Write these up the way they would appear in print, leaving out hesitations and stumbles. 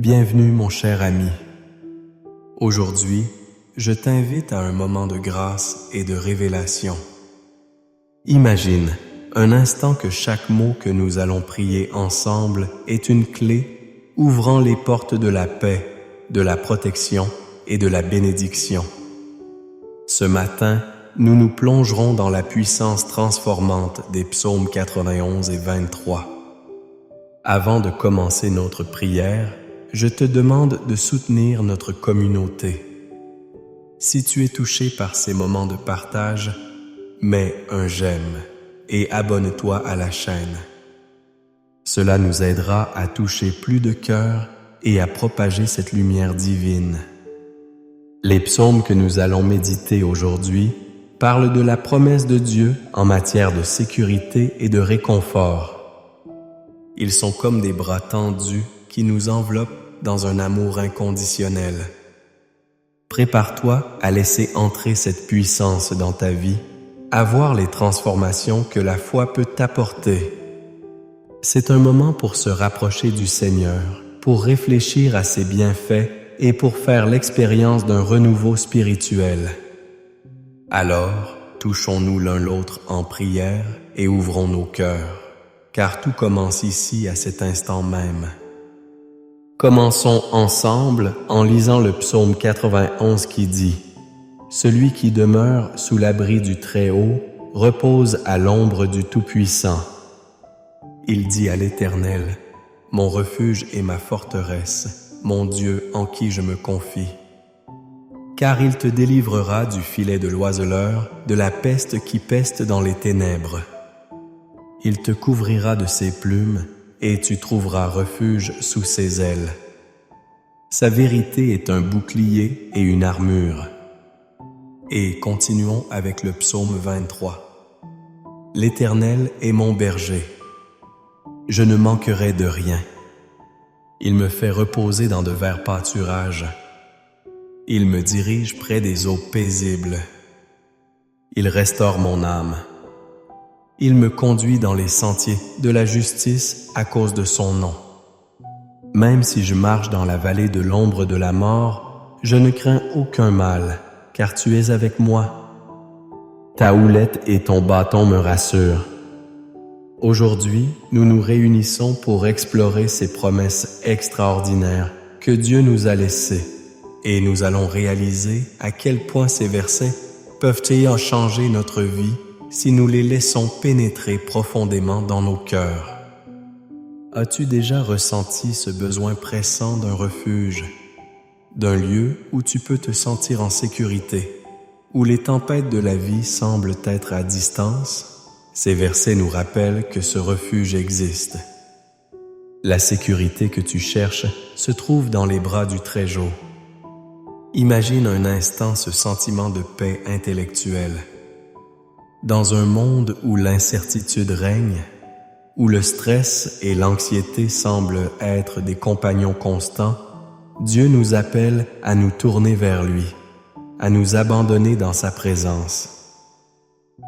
Bienvenue mon cher ami. Aujourd'hui, je t'invite à un moment de grâce et de révélation. Imagine un instant que chaque mot que nous allons prier ensemble est une clé ouvrant les portes de la paix, de la protection et de la bénédiction. Ce matin, nous nous plongerons dans la puissance transformante des psaumes 91 et 23. Avant de commencer notre prière, je te demande de soutenir notre communauté. Si tu es touché par ces moments de partage, mets un j'aime et abonne-toi à la chaîne. Cela nous aidera à toucher plus de cœurs et à propager cette lumière divine. Les psaumes que nous allons méditer aujourd'hui parlent de la promesse de Dieu en matière de sécurité et de réconfort. Ils sont comme des bras tendus qui nous enveloppent dans un amour inconditionnel. Prépare-toi à laisser entrer cette puissance dans ta vie, à voir les transformations que la foi peut t'apporter. C'est un moment pour se rapprocher du Seigneur, pour réfléchir à ses bienfaits et pour faire l'expérience d'un renouveau spirituel. Alors, touchons-nous l'un l'autre en prière et ouvrons nos cœurs, car tout commence ici à cet instant même. Commençons ensemble en lisant le psaume 91 qui dit « Celui qui demeure sous l'abri du Très-Haut repose à l'ombre du Tout-Puissant. Il dit à l'Éternel, mon refuge et ma forteresse, mon Dieu en qui je me confie. Car il te délivrera du filet de l'oiseleur, de la peste qui peste dans les ténèbres. Il te couvrira de ses plumes, et tu trouveras refuge sous ses ailes. Sa vérité est un bouclier et une armure. » Et continuons avec le psaume 23. « L'Éternel est mon berger. Je ne manquerai de rien. Il me fait reposer dans de verts pâturages. Il me dirige près des eaux paisibles. Il restaure mon âme. Il me conduit dans les sentiers de la justice à cause de son nom. Même si je marche dans la vallée de l'ombre de la mort, je ne crains aucun mal, car tu es avec moi. Ta houlette et ton bâton me rassurent. Aujourd'hui, nous nous réunissons pour explorer ces promesses extraordinaires que Dieu nous a laissées, et nous allons réaliser à quel point ces versets peuvent ayant changé notre vie si nous les laissons pénétrer profondément dans nos cœurs. As-tu déjà ressenti ce besoin pressant d'un refuge, d'un lieu où tu peux te sentir en sécurité, où les tempêtes de la vie semblent être à distance? Ces versets nous rappellent que ce refuge existe. La sécurité que tu cherches se trouve dans les bras du Très-Haut. Imagine un instant ce sentiment de paix intellectuelle. Dans un monde où l'incertitude règne, où le stress et l'anxiété semblent être des compagnons constants, Dieu nous appelle à nous tourner vers lui, à nous abandonner dans sa présence.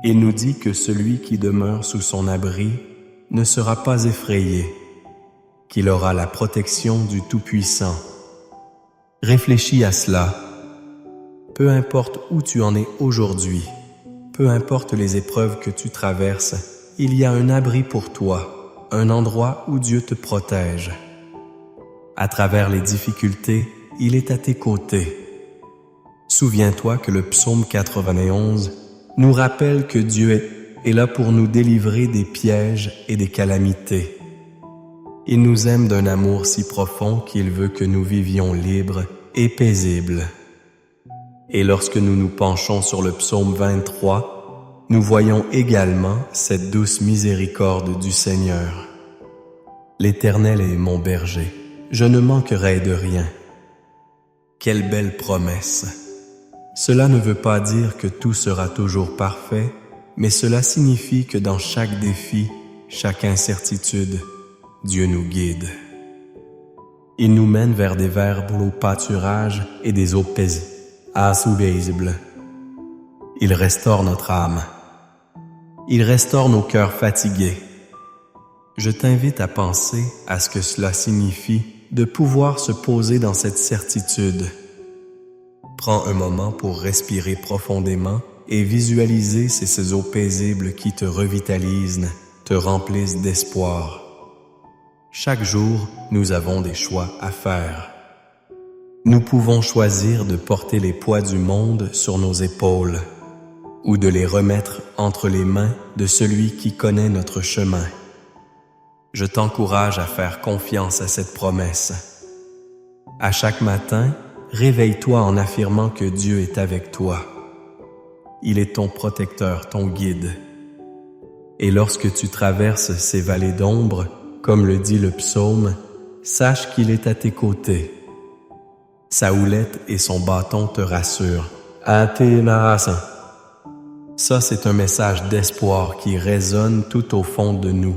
Il nous dit que celui qui demeure sous son abri ne sera pas effrayé, qu'il aura la protection du Tout-Puissant. Réfléchis à cela. Peu importe où tu en es aujourd'hui, peu importe les épreuves que tu traverses, il y a un abri pour toi, un endroit où Dieu te protège. À travers les difficultés, il est à tes côtés. Souviens-toi que le psaume 91 nous rappelle que Dieu est là pour nous délivrer des pièges et des calamités. Il nous aime d'un amour si profond qu'il veut que nous vivions libres et paisibles. Et lorsque nous nous penchons sur le psaume 23, nous voyons également cette douce miséricorde du Seigneur. L'Éternel est mon berger, je ne manquerai de rien. Quelle belle promesse! Cela ne veut pas dire que tout sera toujours parfait, mais cela signifie que dans chaque défi, chaque incertitude, Dieu nous guide. Il nous mène vers des verts pâturages et des eaux paisibles. Il restaure notre âme. Il restaure nos cœurs fatigués. Je t'invite à penser à ce que cela signifie de pouvoir se poser dans cette certitude. Prends un moment pour respirer profondément et visualiser ces eaux paisibles qui te revitalisent, te remplissent d'espoir. Chaque jour, nous avons des choix à faire. Nous pouvons choisir de porter les poids du monde sur nos épaules ou de les remettre entre les mains de celui qui connaît notre chemin. Je t'encourage à faire confiance à cette promesse. À chaque matin, réveille-toi en affirmant que Dieu est avec toi. Il est ton protecteur, ton guide. Et lorsque tu traverses ces vallées d'ombre, comme le dit le psaume, sache qu'il est à tes côtés. Sa houlette et son bâton te rassurent. Ça, c'est un message d'espoir qui résonne tout au fond de nous.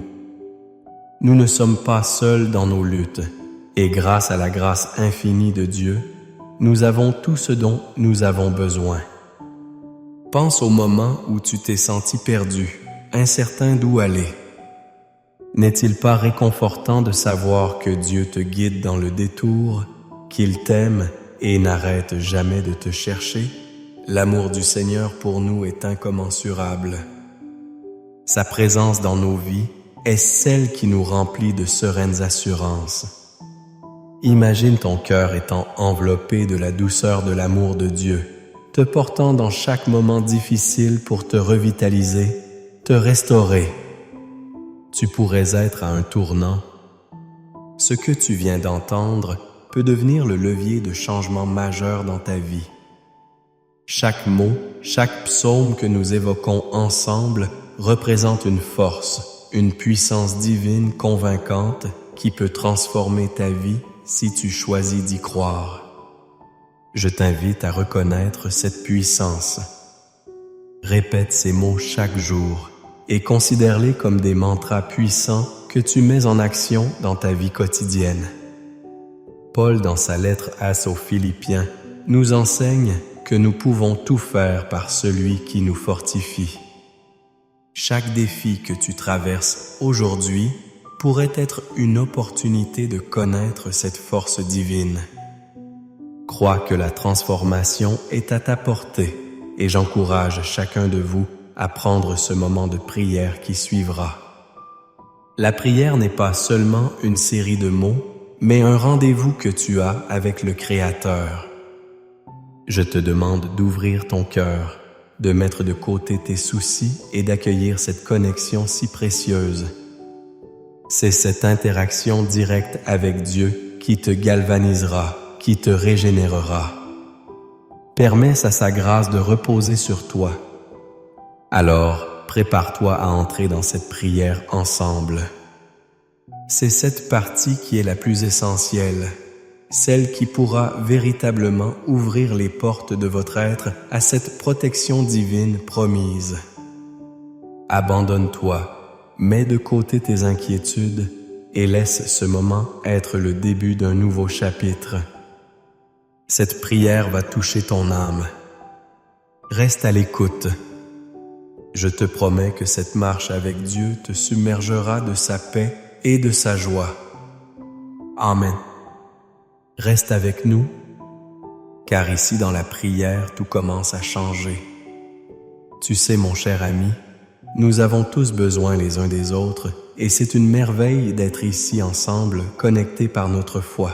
Nous ne sommes pas seuls dans nos luttes, et grâce à la grâce infinie de Dieu, nous avons tout ce dont nous avons besoin. Pense au moment où tu t'es senti perdu, incertain d'où aller. N'est-il pas réconfortant de savoir que Dieu te guide dans le détour, qu'il t'aime et n'arrête jamais de te chercher? L'amour du Seigneur pour nous est incommensurable. Sa présence dans nos vies est celle qui nous remplit de sereines assurances. Imagine ton cœur étant enveloppé de la douceur de l'amour de Dieu, te portant dans chaque moment difficile pour te revitaliser, te restaurer. Tu pourrais être à un tournant. Ce que tu viens d'entendre peut devenir le levier de changement majeur dans ta vie. Chaque mot, chaque psaume que nous évoquons ensemble représente une force, une puissance divine convaincante qui peut transformer ta vie si tu choisis d'y croire. Je t'invite à reconnaître cette puissance. Répète ces mots chaque jour et considère-les comme des mantras puissants que tu mets en action dans ta vie quotidienne. Paul, dans sa lettre aux Philippiens, nous enseigne que nous pouvons tout faire par celui qui nous fortifie. Chaque défi que tu traverses aujourd'hui pourrait être une opportunité de connaître cette force divine. Crois que la transformation est à ta portée et j'encourage chacun de vous à prendre ce moment de prière qui suivra. La prière n'est pas seulement une série de mots, mais un rendez-vous que tu as avec le Créateur. Je te demande d'ouvrir ton cœur, de mettre de côté tes soucis et d'accueillir cette connexion si précieuse. C'est cette interaction directe avec Dieu qui te galvanisera, qui te régénérera. Permets à sa grâce de reposer sur toi. Alors, prépare-toi à entrer dans cette prière ensemble. C'est cette partie qui est la plus essentielle, celle qui pourra véritablement ouvrir les portes de votre être à cette protection divine promise. Abandonne-toi, mets de côté tes inquiétudes et laisse ce moment être le début d'un nouveau chapitre. Cette prière va toucher ton âme. Reste à l'écoute. Je te promets que cette marche avec Dieu te submergera de sa paix et de sa joie. Amen. Reste avec nous, car ici dans la prière, tout commence à changer. Tu sais, mon cher ami, nous avons tous besoin les uns des autres et c'est une merveille d'être ici ensemble, connectés par notre foi.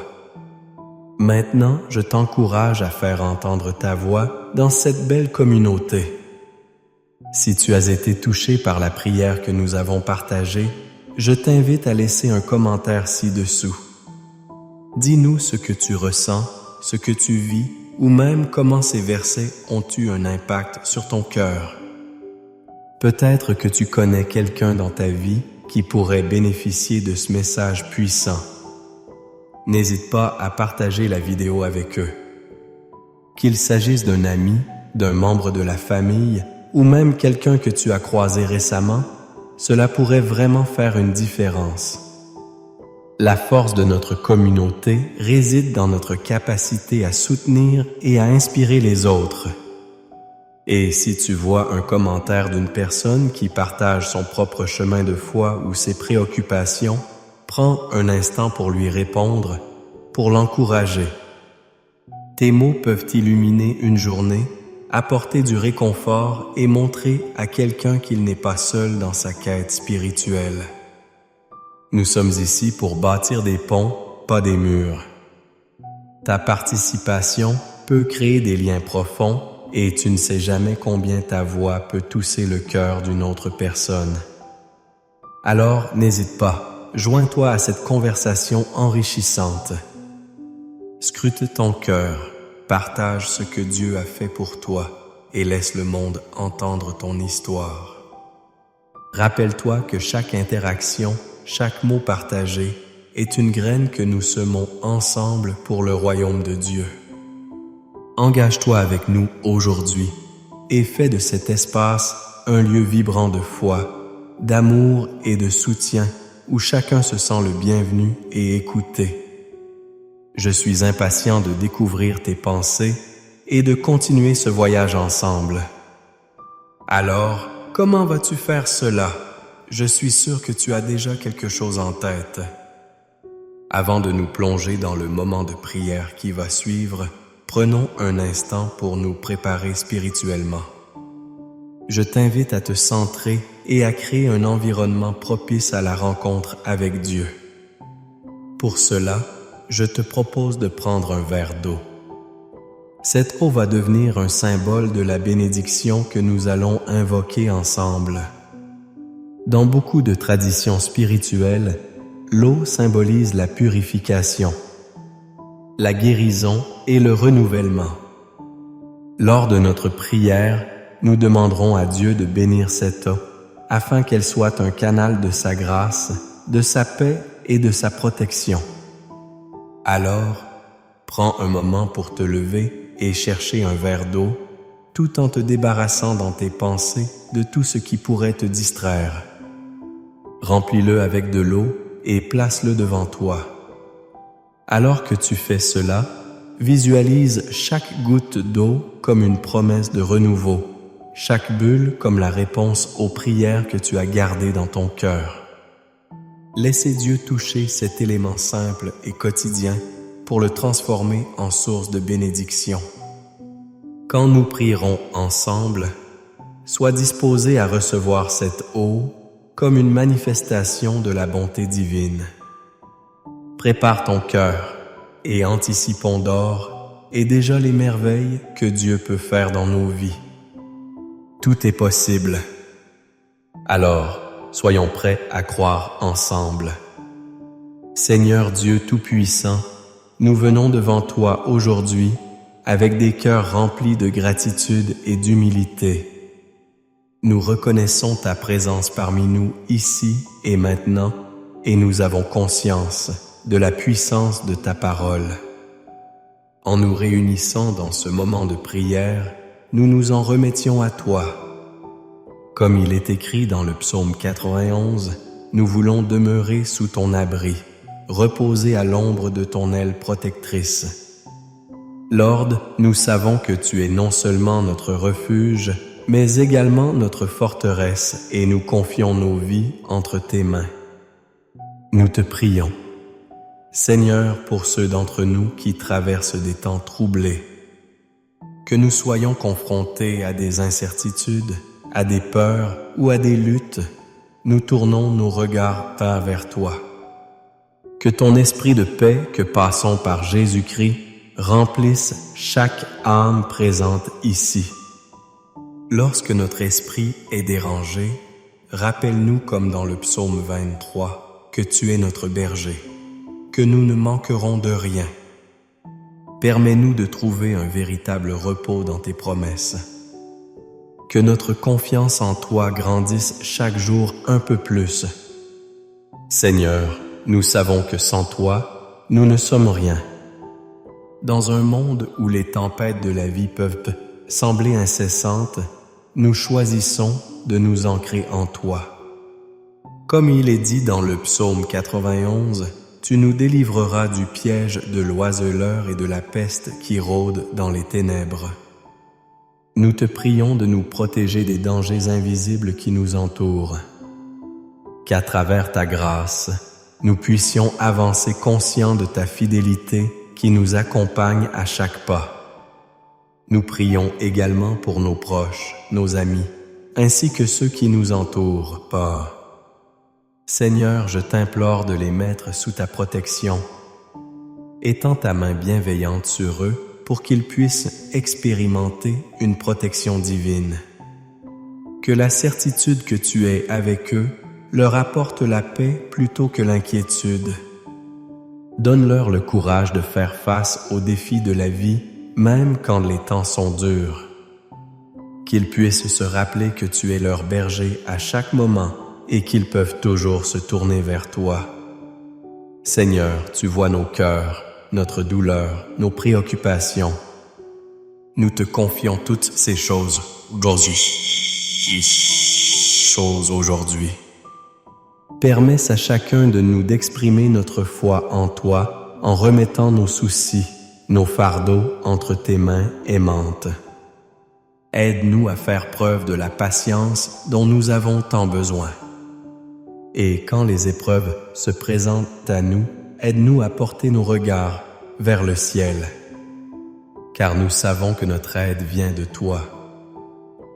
Maintenant, je t'encourage à faire entendre ta voix dans cette belle communauté. Si tu as été touché par la prière que nous avons partagée, je t'invite à laisser un commentaire ci-dessous. Dis-nous ce que tu ressens, ce que tu vis, ou même comment ces versets ont eu un impact sur ton cœur. Peut-être que tu connais quelqu'un dans ta vie qui pourrait bénéficier de ce message puissant. N'hésite pas à partager la vidéo avec eux. Qu'il s'agisse d'un ami, d'un membre de la famille, ou même quelqu'un que tu as croisé récemment, cela pourrait vraiment faire une différence. La force de notre communauté réside dans notre capacité à soutenir et à inspirer les autres. Et si tu vois un commentaire d'une personne qui partage son propre chemin de foi ou ses préoccupations, prends un instant pour lui répondre pour l'encourager. Tes mots peuvent illuminer une journée, apporter du réconfort et montrer à quelqu'un qu'il n'est pas seul dans sa quête spirituelle. Nous sommes ici pour bâtir des ponts, pas des murs. Ta participation peut créer des liens profonds et tu ne sais jamais combien ta voix peut toucher le cœur d'une autre personne. Alors, n'hésite pas, joins-toi à cette conversation enrichissante. Scrute ton cœur, partage ce que Dieu a fait pour toi et laisse le monde entendre ton histoire. Rappelle-toi que chaque interaction, chaque mot partagé est une graine que nous semons ensemble pour le royaume de Dieu. Engage-toi avec nous aujourd'hui et fais de cet espace un lieu vibrant de foi, d'amour et de soutien où chacun se sent le bienvenu et écouté. Je suis impatient de découvrir tes pensées et de continuer ce voyage ensemble. Alors, comment vas-tu faire cela? Je suis sûr que tu as déjà quelque chose en tête. Avant de nous plonger dans le moment de prière qui va suivre, prenons un instant pour nous préparer spirituellement. Je t'invite à te centrer et à créer un environnement propice à la rencontre avec Dieu. Pour cela, je te propose de prendre un verre d'eau. Cette eau va devenir un symbole de la bénédiction que nous allons invoquer ensemble. Dans beaucoup de traditions spirituelles, l'eau symbolise la purification, la guérison et le renouvellement. Lors de notre prière, nous demanderons à Dieu de bénir cette eau afin qu'elle soit un canal de sa grâce, de sa paix et de sa protection. Alors, prends un moment pour te lever et chercher un verre d'eau, tout en te débarrassant dans tes pensées de tout ce qui pourrait te distraire. Remplis-le avec de l'eau et place-le devant toi. Alors que tu fais cela, visualise chaque goutte d'eau comme une promesse de renouveau, chaque bulle comme la réponse aux prières que tu as gardées dans ton cœur. Laissez Dieu toucher cet élément simple et quotidien pour le transformer en source de bénédiction. Quand nous prierons ensemble, sois disposé à recevoir cette eau comme une manifestation de la bonté divine. Prépare ton cœur et anticipons d'or et déjà les merveilles que Dieu peut faire dans nos vies. Tout est possible. Alors, soyons prêts à croire ensemble. Seigneur Dieu Tout-Puissant, nous venons devant toi aujourd'hui avec des cœurs remplis de gratitude et d'humilité. Nous reconnaissons ta présence parmi nous ici et maintenant et nous avons conscience de la puissance de ta parole. En nous réunissant dans ce moment de prière, nous nous en remettions à toi. Comme il est écrit dans le psaume 91, nous voulons demeurer sous ton abri, reposer à l'ombre de ton aile protectrice. Lord, nous savons que tu es non seulement notre refuge, mais également notre forteresse et nous confions nos vies entre tes mains. Nous te prions. Seigneur, pour ceux d'entre nous qui traversent des temps troublés, que nous soyons confrontés à des incertitudes, à des peurs ou à des luttes, nous tournons nos regards vers toi. Que ton esprit de paix que passons par Jésus-Christ remplisse chaque âme présente ici. Lorsque notre esprit est dérangé, rappelle-nous comme dans le psaume 23 que tu es notre berger, que nous ne manquerons de rien. Permets-nous de trouver un véritable repos dans tes promesses. Que notre confiance en toi grandisse chaque jour un peu plus. Seigneur, nous savons que sans toi, nous ne sommes rien. Dans un monde où les tempêtes de la vie peuvent sembler incessantes, nous choisissons de nous ancrer en toi. Comme il est dit dans le psaume 91, tu nous délivreras du piège de l'oiseleur et de la peste qui rôde dans les ténèbres. Nous te prions de nous protéger des dangers invisibles qui nous entourent. Qu'à travers ta grâce, nous puissions avancer conscients de ta fidélité qui nous accompagne à chaque pas. Nous prions également pour nos proches, nos amis, ainsi que ceux qui nous entourent, Père. Seigneur, je t'implore de les mettre sous ta protection. Étends ta main bienveillante sur eux pour qu'ils puissent expérimenter une protection divine. Que la certitude que tu es avec eux leur apporte la paix plutôt que l'inquiétude. Donne-leur le courage de faire face aux défis de la vie, même quand les temps sont durs. Qu'ils puissent se rappeler que tu es leur berger à chaque moment et qu'ils peuvent toujours se tourner vers toi. Seigneur, tu vois nos cœurs, notre douleur, nos préoccupations. Nous te confions toutes ces choses aujourd'hui. Permets à chacun de nous d'exprimer notre foi en toi en remettant nos soucis, nos fardeaux entre tes mains aimantes. Aide-nous à faire preuve de la patience dont nous avons tant besoin. Et quand les épreuves se présentent à nous, aide-nous à porter nos regards vers le ciel, car nous savons que notre aide vient de toi.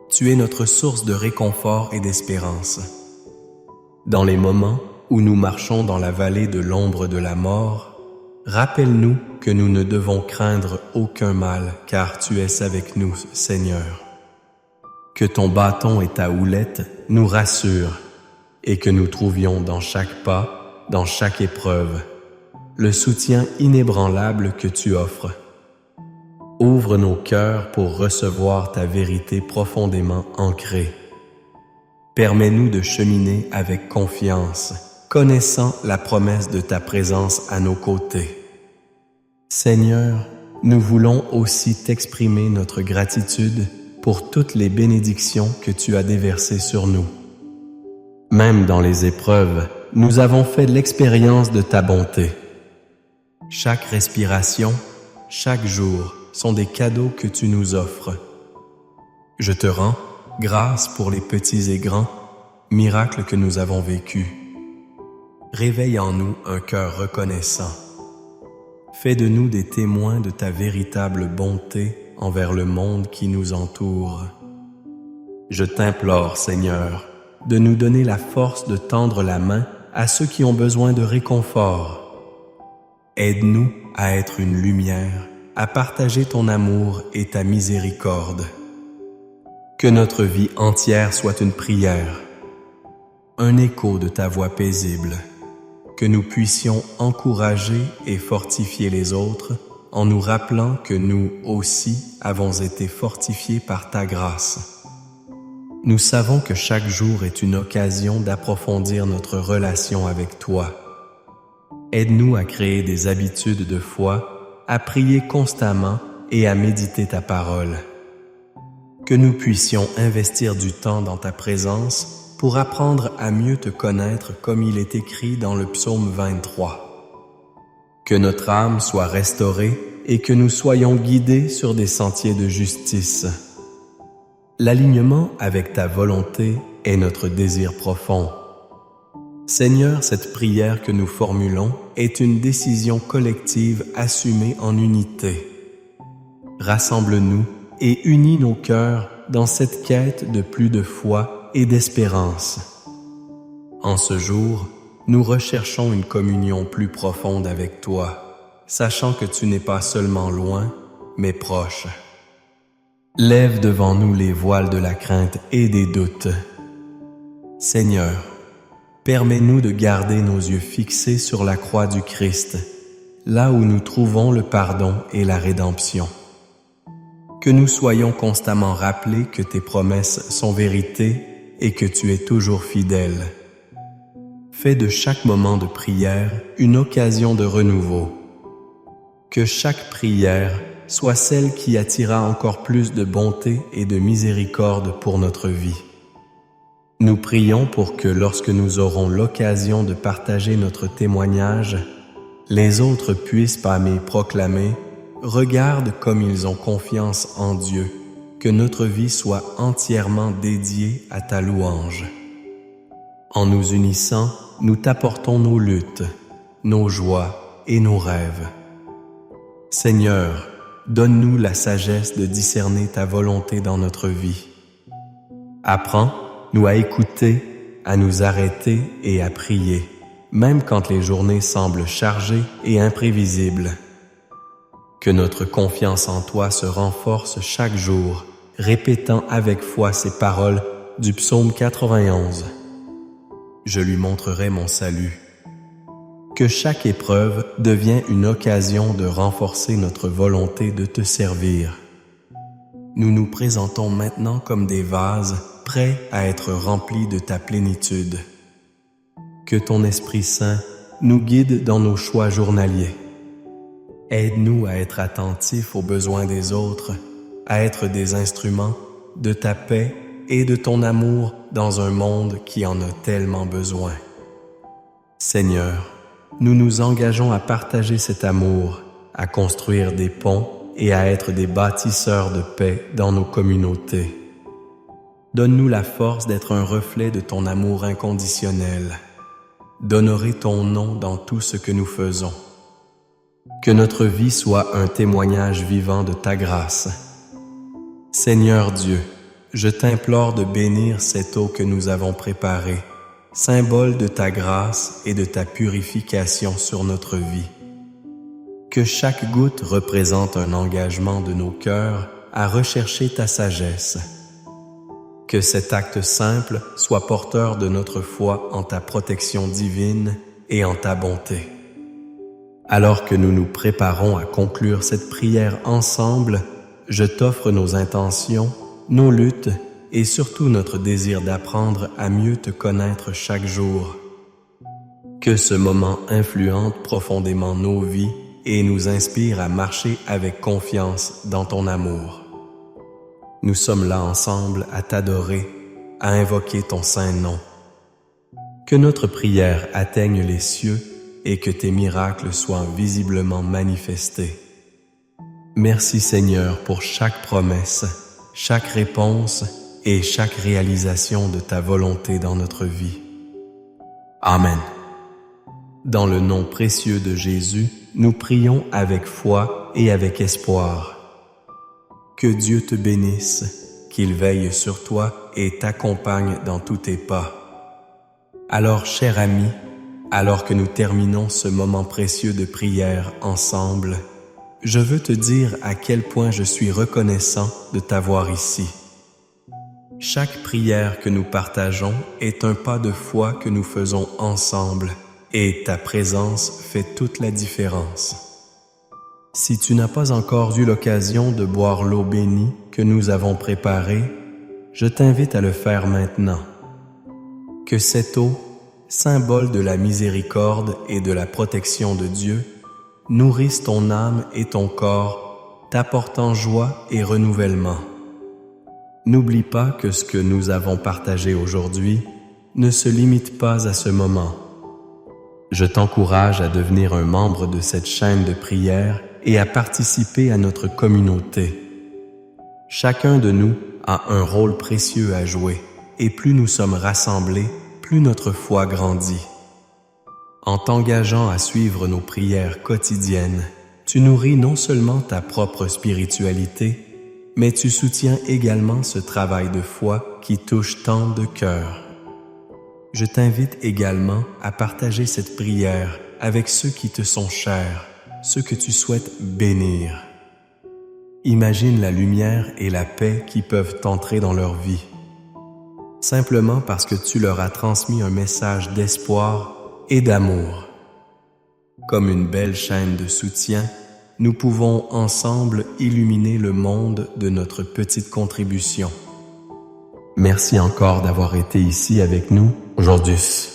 Tu es notre source de réconfort et d'espérance. Dans les moments où nous marchons dans la vallée de l'ombre de la mort, rappelle-nous que nous ne devons craindre aucun mal, car tu es avec nous, Seigneur. Que ton bâton et ta houlette nous rassurent et que nous trouvions dans chaque pas, dans chaque épreuve, le soutien inébranlable que tu offres. Ouvre nos cœurs pour recevoir ta vérité profondément ancrée. Permets-nous de cheminer avec confiance, connaissant la promesse de ta présence à nos côtés. Seigneur, nous voulons aussi t'exprimer notre gratitude pour toutes les bénédictions que tu as déversées sur nous. Même dans les épreuves, nous avons fait l'expérience de ta bonté. Chaque respiration, chaque jour sont des cadeaux que tu nous offres. Je te rends grâce pour les petits et grands miracles que nous avons vécus. Réveille en nous un cœur reconnaissant. Fais de nous des témoins de ta véritable bonté envers le monde qui nous entoure. Je t'implore, Seigneur, de nous donner la force de tendre la main à ceux qui ont besoin de réconfort. Aide-nous à être une lumière, à partager ton amour et ta miséricorde. Que notre vie entière soit une prière, un écho de ta voix paisible, que nous puissions encourager et fortifier les autres en nous rappelant que nous aussi avons été fortifiés par ta grâce. Nous savons que chaque jour est une occasion d'approfondir notre relation avec toi. Aide-nous à créer des habitudes de foi, à prier constamment et à méditer ta parole. Que nous puissions investir du temps dans ta présence pour apprendre à mieux te connaître comme il est écrit dans le psaume 23. Que notre âme soit restaurée et que nous soyons guidés sur des sentiers de justice. L'alignement avec ta volonté est notre désir profond. Seigneur, cette prière que nous formulons est une décision collective assumée en unité. Rassemble-nous et unis nos cœurs dans cette quête de plus de foi et d'espérance. En ce jour, nous recherchons une communion plus profonde avec toi, sachant que tu n'es pas seulement loin, mais proche. Lève devant nous les voiles de la crainte et des doutes. Seigneur, permets-nous de garder nos yeux fixés sur la croix du Christ, là où nous trouvons le pardon et la rédemption. Que nous soyons constamment rappelés que tes promesses sont vérité et que tu es toujours fidèle. Fais de chaque moment de prière une occasion de renouveau. Que chaque prière soit celle qui attira encore plus de bonté et de miséricorde pour notre vie. Nous prions pour que lorsque nous aurons l'occasion de partager notre témoignage, les autres puissent par mes proclamer « Regarde comme ils ont confiance en Dieu, que notre vie soit entièrement dédiée à ta louange. » En nous unissant, nous t'apportons nos luttes, nos joies et nos rêves. Seigneur, donne-nous la sagesse de discerner ta volonté dans notre vie. Apprends-nous à écouter, à nous arrêter et à prier, même quand les journées semblent chargées et imprévisibles. Que notre confiance en toi se renforce chaque jour, répétant avec foi ces paroles du psaume 91. Je lui montrerai mon salut. Que chaque épreuve devienne une occasion de renforcer notre volonté de te servir. Nous nous présentons maintenant comme des vases prêts à être remplis de ta plénitude. Que ton Esprit Saint nous guide dans nos choix journaliers. Aide-nous à être attentifs aux besoins des autres, à être des instruments de ta paix et de ton amour dans un monde qui en a tellement besoin. Seigneur, nous nous engageons à partager cet amour, à construire des ponts et à être des bâtisseurs de paix dans nos communautés. Donne-nous la force d'être un reflet de ton amour inconditionnel, d'honorer ton nom dans tout ce que nous faisons. Que notre vie soit un témoignage vivant de ta grâce. Seigneur Dieu, je t'implore de bénir cette eau que nous avons préparée, symbole de ta grâce et de ta purification sur notre vie. Que chaque goutte représente un engagement de nos cœurs à rechercher ta sagesse. Que cet acte simple soit porteur de notre foi en ta protection divine et en ta bonté. Alors que nous nous préparons à conclure cette prière ensemble, je t'offre nos intentions, nos luttes et surtout notre désir d'apprendre à mieux te connaître chaque jour. Que ce moment influente profondément nos vies et nous inspire à marcher avec confiance dans ton amour. Nous sommes là ensemble à t'adorer, à invoquer ton saint nom. Que notre prière atteigne les cieux et que tes miracles soient visiblement manifestés. Merci Seigneur pour chaque promesse, chaque réponse et chaque réalisation de ta volonté dans notre vie. Amen. Dans le nom précieux de Jésus, nous prions avec foi et avec espoir. Que Dieu te bénisse, qu'il veille sur toi et t'accompagne dans tous tes pas. Alors, cher ami, alors que nous terminons ce moment précieux de prière ensemble, je veux te dire à quel point je suis reconnaissant de t'avoir ici. Chaque prière que nous partageons est un pas de foi que nous faisons ensemble et ta présence fait toute la différence. Si tu n'as pas encore eu l'occasion de boire l'eau bénie que nous avons préparée, je t'invite à le faire maintenant. Que cette eau, symbole de la miséricorde et de la protection de Dieu, nourrisse ton âme et ton corps, t'apportant joie et renouvellement. N'oublie pas que ce que nous avons partagé aujourd'hui ne se limite pas à ce moment. Je t'encourage à devenir un membre de cette chaîne de prière et à participer à notre communauté. Chacun de nous a un rôle précieux à jouer, et plus nous sommes rassemblés, plus notre foi grandit. En t'engageant à suivre nos prières quotidiennes, tu nourris non seulement ta propre spiritualité, mais tu soutiens également ce travail de foi qui touche tant de cœurs. Je t'invite également à partager cette prière avec ceux qui te sont chers, ceux que tu souhaites bénir. Imagine la lumière et la paix qui peuvent entrer dans leur vie. Simplement parce que tu leur as transmis un message d'espoir et d'amour. Comme une belle chaîne de soutien, nous pouvons ensemble illuminer le monde de notre petite contribution. Merci encore d'avoir été ici avec nous aujourd'hui.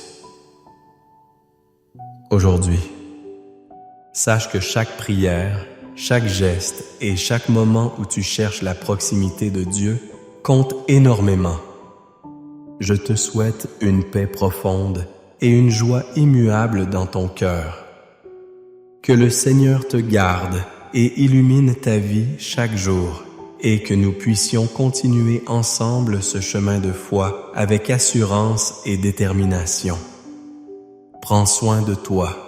Sache que chaque prière, chaque geste et chaque moment où tu cherches la proximité de Dieu compte énormément. Je te souhaite une paix profonde et une joie immuable dans ton cœur. Que le Seigneur te garde et illumine ta vie chaque jour et que nous puissions continuer ensemble ce chemin de foi avec assurance et détermination. Prends soin de toi.